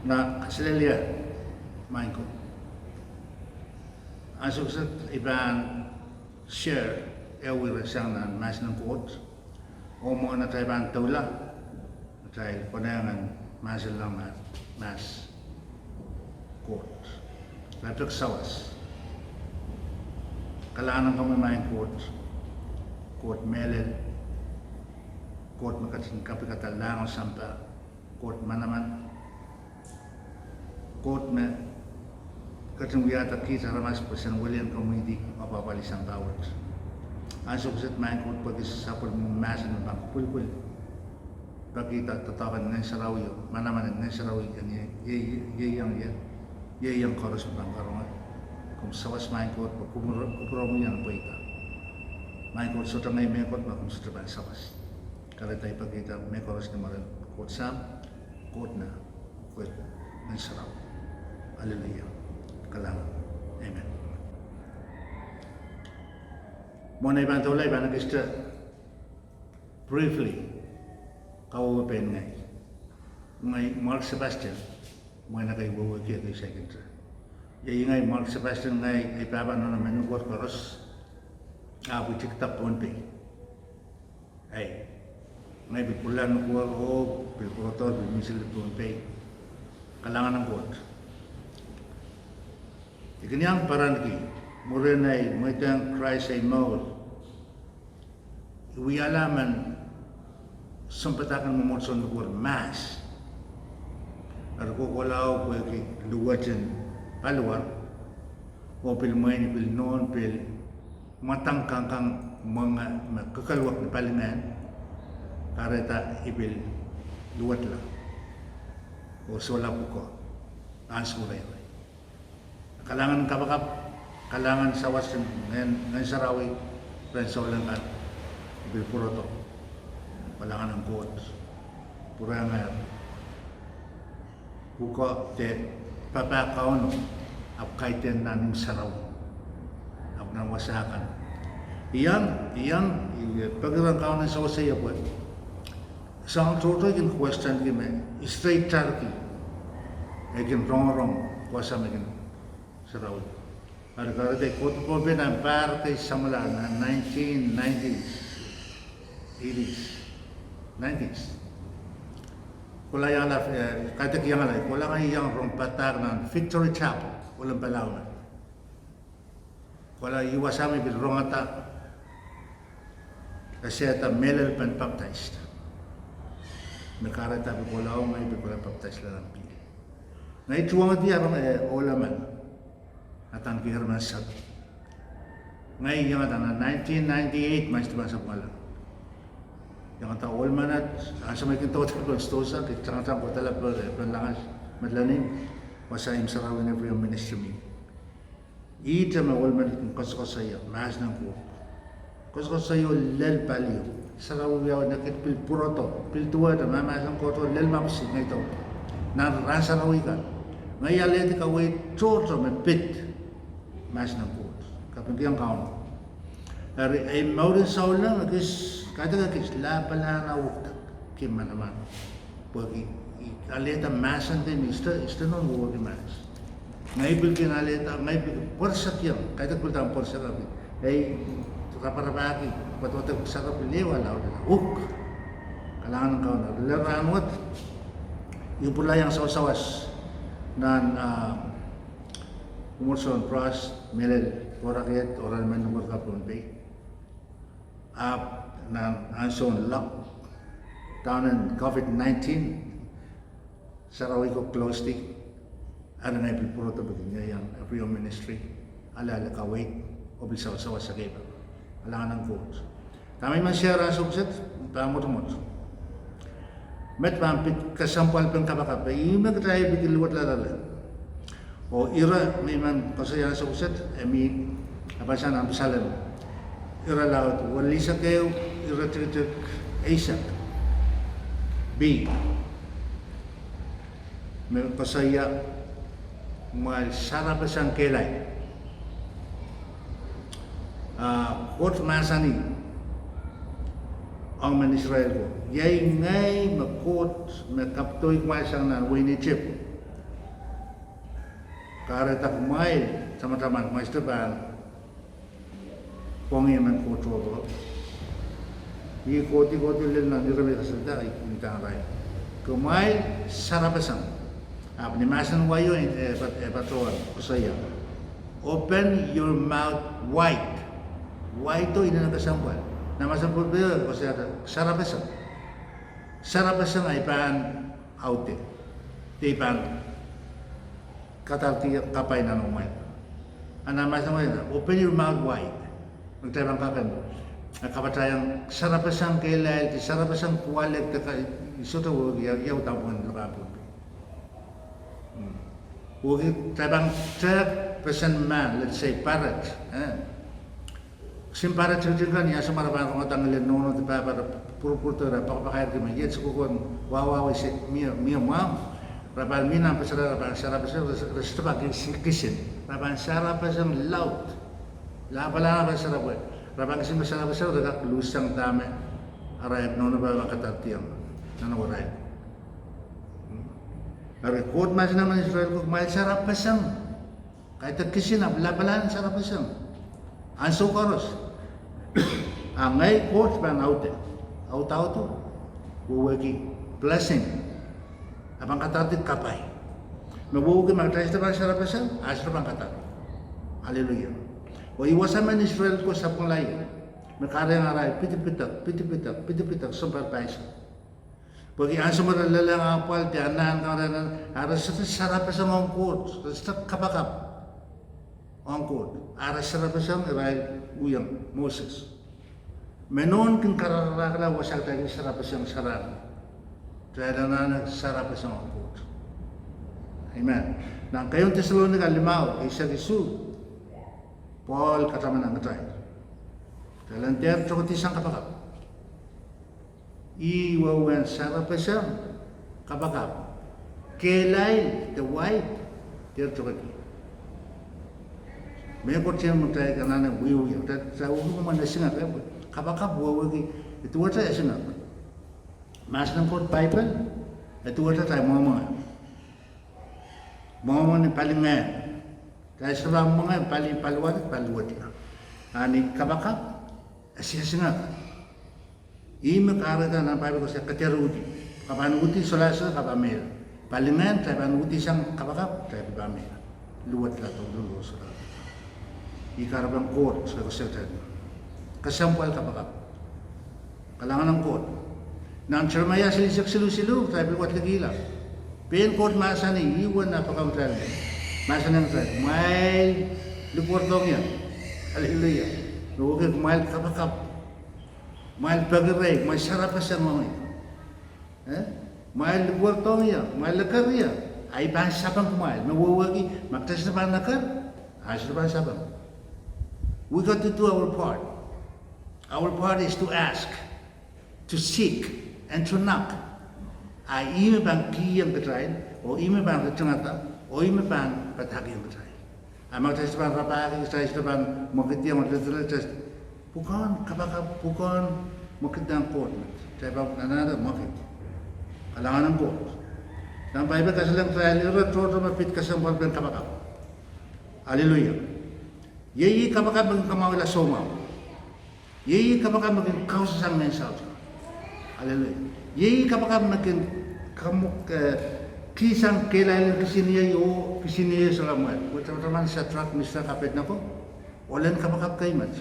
na Australia main ko. Asok sa ibang share ewi resang na mas ng court o mo na tayo bang tawla na tayo panayangan mas lang na mas court. Lapit sawas. Kailangan kami main court melel, court makatalaang sampa, court manaman, court me katung wiyata kita ramas pesan William Community mapapalisang bawat. Asok sa main court pag isasapol mo masin ng bang pulpul. Pagkita tatakan ng sarawi, manaman ng sarawi yang koros bang karongan. Kung sawas main court pag kumuro mo yan po ita. Main court sa tangay may court kung sa trabaho sawas. Kaya tayo pagkita may koros na maral court sam, court na, court ng sarawi. Hallelujah. Kailangan. Amen. Muna ibang tulay ba nag-ista briefly kawawapen ngay Mark Sabastian muna nag-iwawagya kay second term. Yung ngay Mark Sabastian ngay ay paano naman yung court koros wichik-tap ponpe ay ngay bipulan ng kuwa o bilprotor bimisil ponpe kailangan ng court. Ikanyang paran ki, murenay, muitang Christ ay maul. Iwi alaman, sampatakan mo son lugar mas. At kukulaw ko ki luwatin paluar, o pil ni pil noon pil matangkang kang mga kakalwak na palingan, kareta ipil luwat lang. O sola po ko, ansuray. Kailangan kapakap, kailangan sawas ngayon sarawi, rin sa walang at ibilpuro to. Kailangan ng court. Pura nga, buko te papakaon ap kaiten naning saraw. Ap nang wasakan. Iyang, pagkarang kaon ng sawas sa iyo po, sa ang tuto yung question kime, straight charity. Ekin wrong, kuwasa mekin saraw. Ada kata kota pun na partai samala na 1990s, 80s, 90s. Kula yang la kata yang la, kula kan yang rompatar na Victory Chapel, ulang balaw na. Kula iwasami bil rongata kasi ata melel pen baptized. Mereka tapi kula may bil baptized la ng pili. Na ituang dia olaman. Atan kihirman sab. Ngayon yung atan na 1998 mas diba sa pala. Yung atan all manat, ang sa may kintotal ko stosa, kitang-tang ko talap ko panlangas madlanin, wasaim sarawin every ministry me. Ita may all manat kung kaso-kasayo, mahas ng ko. Kaso-kasayo lel palyo. Sarawin yaw na kitpil puro to, pil tuwa na mahas ng ko to lel mapsig na ito. Narasa rawi ka. Ngayon aleti ka way toto may pit. Mas ng court. Kapag yung kaon. Dari ay maurin sa ulang, kada kis la pala na wukta. Kima naman. Pag aleta masan din, ista nun huwag mas. Ngaybil kinaleta, ngaybil, porsak yan. Kada kulta ang porsak kami. Ay, raparabaki, patwatag sarap liwa, lao na. Kailangan ng kaon. Laranwat, yung pula yung sawas-sawas na umurson pras melel koraket oral man number kapon pe up na anson lock down in COVID-19 sarawi ko closely ano na ipipuro to bagay yang every ministry ala kawait o bisaw sa keba alangan ng court kami man share asukset pamot-mot met pampit Kesempwalpen Kapakap yung nagtayo bigil luwat lalala o ira may man pasaya sa uset emi apa sana amsalan ira laut walisa kayo ira tritik Isaac B may pasaya mal sarap sang kelay kot masani ang man Israel ko yay ngay makot makaptoy masang na wini chip Karena tak main sama-sama mais depan, pongi man kontrol. Ini koti lelaki ramai kesedah ikut tangan. Kemai sarapasang. Apa ni masan wayo patroan kusaya. Open your mouth wide. Wide tu ini nak kesampuan. Nama sampul bela kusaya sarapasang. Sarapasang ay pan aute. Tipan kata tiap kapai nanumai. Anak masan wayo. Open your mouth wide. Magtabang kakan. Kapatayang sarapasang kailay, sarapasang kuwalit iso to yaw tapuan lapapun. Tabang 3% man, let's say parrot. Sim parrot kan ya semarapan kong tanggalin nono di para puro-puro ra pakapakair di mayet sukukon wawaw si mia mam. Rapal mina pasara rapal sarapasang resto pagi kisin. Rapal sarapasang laut. Lapala pasara boy. Rapang kasi masarap-sarap dekat lusang dami arayat nono ba makatatiang nano arayat. Tapi kot masih naman Israel ko mahal sarap pasang kahit kisinap labalan sarap pasang anso koros angay kot ban auto buwagi blessing abang katatit kapay mabuwagi magtayos na sarap pasang asra bang katat. Hallelujah. O iwasan man Israel ko sa panglayo. Makara yang aray, piti-pitak, sumpah paisa. Bagi ang sumaralalang apal, tiyanan, aras sarap sa mongkot, sa kapakap. Mongkot, aras sarap sa aray, uyang, Moses. Menon kin kararakala, wasak tayo sarap sa sarap. Kaya na sarap sa mongkot. Amen. Nang kayong Tesalonika 5, isa Gisu, Paul kataman ang katay. Dalam tiap cokot isang kapakap. Iwawan sarap isang kapakap. Kelay, the wife, tiap cokot. May kot siya magtay ka na ng wiwi. Sa ulo mo man na singa. Kapakap, wawagi. Ito wata ya singa. Mas ng kot Bible, ito wata tayo mga. Mga ni paling ngayon. Kaya sa mga paluwat. Ani kabakap, siya. Ima karata ng Bible ko sa kateruti. Kapanuti solasa kapamera. Palingan, tayo panuti siyang kabakap, tayo kapamera. Luwat lato, lulos. Ikarabang court sa kasiltan. Kesempual Kapakap. Kalangan ng court. Nang cermaya silu, tayo buat lagi lah. Pen court masa ni, iwan na pagkautral. Masa nang try, may luportong yan. Hallelujah. Nukit may kapakap. May pag-iray, may sarapas yan mga ito. May luportong yan, may lakar yan. Ay bahasa sabang kumail. Nawawagi, magtas na ba nakar? Ayos na ba sabang? We got to do our part. Our part is to ask, to seek, and to knock. Ay ime bang kiyang katrain, o ime bang katungata, o ime bang patagiyang katrain. Ay magtas na bang rapagi, magtas na bang makitiyang magtas. Bukan, kapakap, bukan makitiyang court. Saya bang nanada makit. Kalangan ng court. Nang Bible kasi lang trial, ito mapit Kesempwalpen Kapakap. Hallelujah. Yeyi kapakap maging kamawala somaw. Yeyi kapakap maging kausasang mensal. Hallelujah. Yeyi kapakap maging kisang kailangan kisiniya sa lamuat. Kung naman sa truck Mr. Kapit na po, walang kapakap kay mat.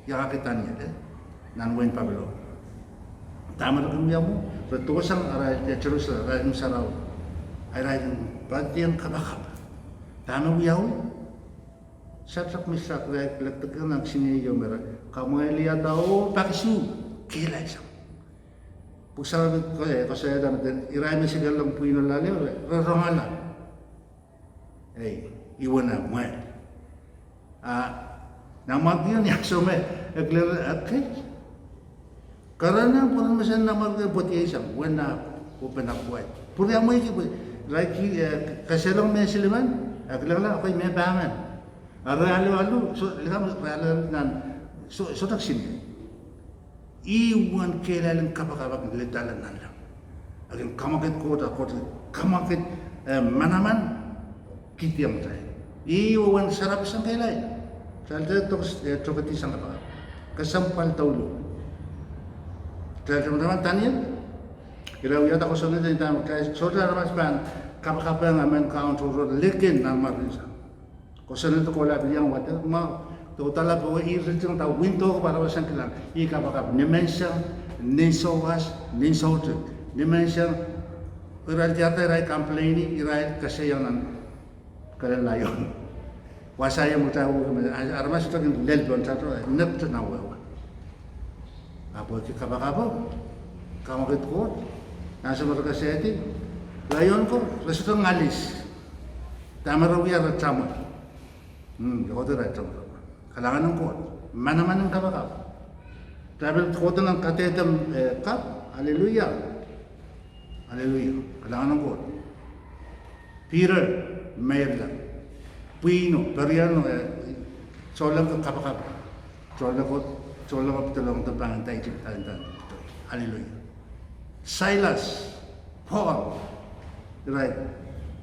Yakakitan niya. Nanwain Pablo. Tama na kami mo. Retosang aray sa Jerusalem, aray ng saraw. Aray ng bagyang kapakap. Tama mo yaw? Satrak misrak lagtagan ng siniyo mera. Kamay liya daw pakisu. Kilay siya. Pagsabi ko kasi iray mo siya lang po yung laliw. Rarongalan. Iwan na mo namag yun niya. So may okay. Karena pun mesin namag buat isang. Wana open up wide. Puri amo iki like kaselong may siliman. Aglala ako may bangan. Aralo so likam ralo nan so taksin. Iwan kailangan kapakabak letalan nan lang. Agin kamakit kota kamakit manaman kitiyang tayo. Iwan sarap isang kailay. Salda tokati isang kapakap. Kesampal taulu. Teman-teman tanya, kira uya tak kosong itu tentang saudara mas ban kapakap yang aman counter lekin nama bisa. Kosong itu kalau bilang water mau total apa ini itu tahu window kepada orang kilang. I kapakap dimension, nisowas, nisotu, dimension. Irai tiada irai komplaini, irai kesayangan kalian layon. Wasaya mutahu, armas itu kan lel don satu, net nawa. Apa itu kapakap? Kamu ketut, nasi mereka sehati, layon ko, resto ngalis. Tamarawi ada camu. Jauh tu ada camu. Kalangan ng kot, mana-mana ng kapakap. Travel kot ng katetem kap, haleluya. Haleluya. Kalangan ng kot. Peter, Merla, Pino, Periano, solang ko kapakap. Solang ko pitulong tabang tayo tayo. Haleluya. Silas, Paul, right?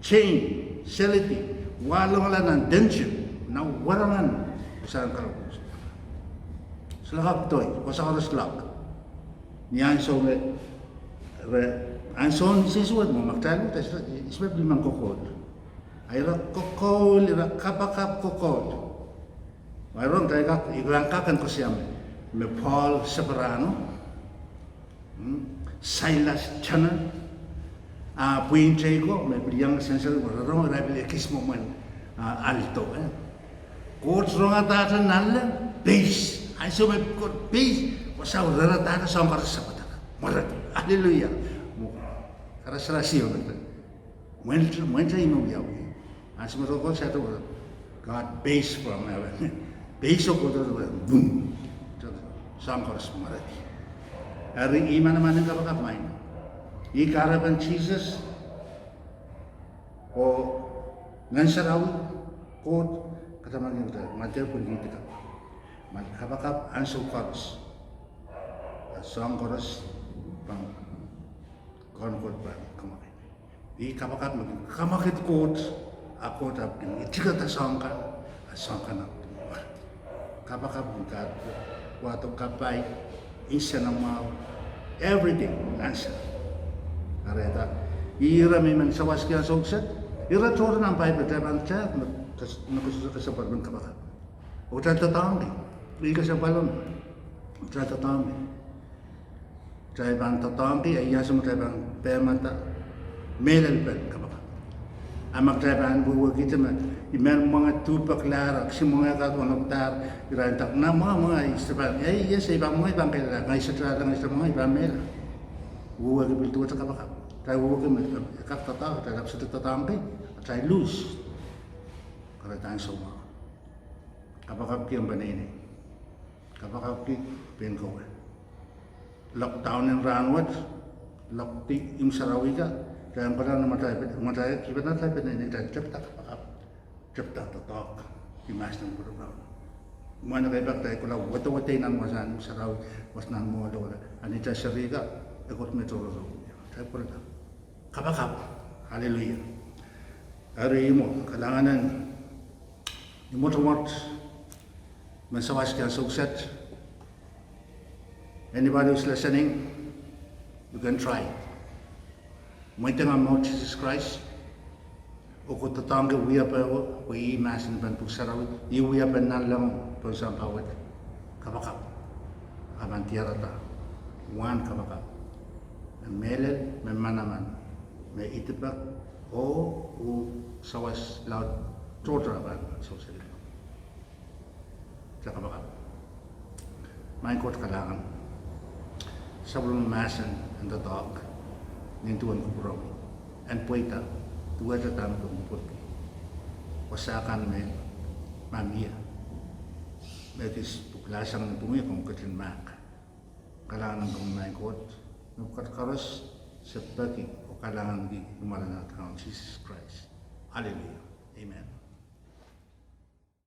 Chain, Selity, walong ala ng dungeon, na warangan sa kalabos. Selahap toy, kosa oras lak. Niyan so Anson sisuat mo magtalo tayo isbab limang kokod. Ayra kokol, ira kapakap kokod. Mayroon tayo igangkakan ko siya me Paul Separano, Silas Chana, puinte ko me priyang sensor ro rabil kismo man alto. Kot ronga tata nalla base. Ay so me kot base wasa rara tata sangkar sapata. Marat. Haleluya. Karasrasio betul. Muentra imo biau. Asma rokok satu God base from heaven. Base ko to boom. Sangkar samarat. Hari iman naman ng kapakap main. Ikarapan Jesus o ngansaraw kot kataman kita mater politik. Kapakap answer chorus. Song chorus pang konkot pa kamakit. Di kapakap kamakit kot ako tapin itiga ta sangka na. Kapakap kat wato kapay isa na mau everything answer. Areta ira memang sawas kaya sukses. Ira turun sampai berjalan chat nakususa Kesempwalpen Kapakap. Udah tatang di Kesempwalpen. Udah tatang. Saya bang tatang di ayah semua saya bang pemata melel pen Kapakap. Amak saya bang buat kita mah iman mga tupak larak si mga katulong tar irantak na mga istipan yes saya bang mga bang kailan ngay sa lang sa mga ibang mela. Buat kita tuwa sa Kapakap. Saya buat kita kap tatang saya dapat tatang di saya lose. Karataan semua. Kapakap yang bana ini. Kapakap ki penko. Lockdown yang ranwat, lockti im sarawika, dan pada nama saya sebenarnya saya pernah ini dan cepat kapakap, cepat tatok, imas ng berubah. Mana kaya bakta kalau wata-wata nan wasan saraw wasnan mo dola. Ani ta sarika ikot metro. Saya pernah. Kapakap. Haleluya. Hari mo kalanganan imot-mot Sabastian sukses. Anybody who's listening, you can try. May tengah mau Jesus Christ. Ukut tetangga wiya pa wi masin ban pusaraw. Iwiya pa nan lang po sa pawat. Kapakap. Aman tiara ta. Wan kapakap. Melel memanaman. May itibak o sawas laut totra ban so sige. Sa kapakap. May kot kalangan. Sebelum masan and the dog, nintuan ko bro, and puita, tuwa sa tama ko mupot. Wasakan may mamia. Betis puklasang ng pumiya kung katin mak. Kailangan ng kumain kot, nagkatkaros sa pagi o kailangan di umalan at Jesus Christ. Hallelujah. Amen.